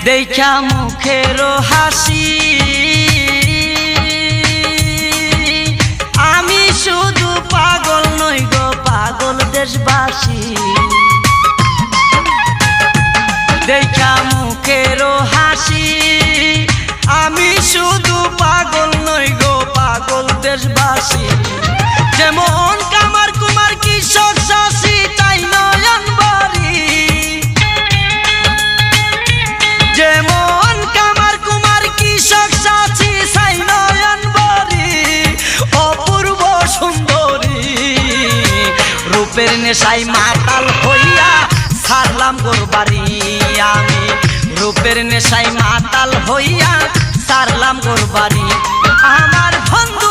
দেখা মুখেরও হাসি আমি শুধু পাগল নই গো পাগল দেশবাসী দেখা মুখেরও হাসি আমি শুধু পাগল নই গো পাগল দেশবাসী যেমন কামার কুমার কৃষক চাষি তাই নয়ন বাড়ি যেমন কামার কুমার কৃষক চাষি তাই নয়ন বাড়ি অপূর্ব সুন্দরী রূপের নেশায় মাতাল হইয়া ছাড়লাম গোর বাড়ি আমি রূপের নেশায় মাতাল হইয়া ছাড়লাম গোর বাড়ি আমার বন্ধু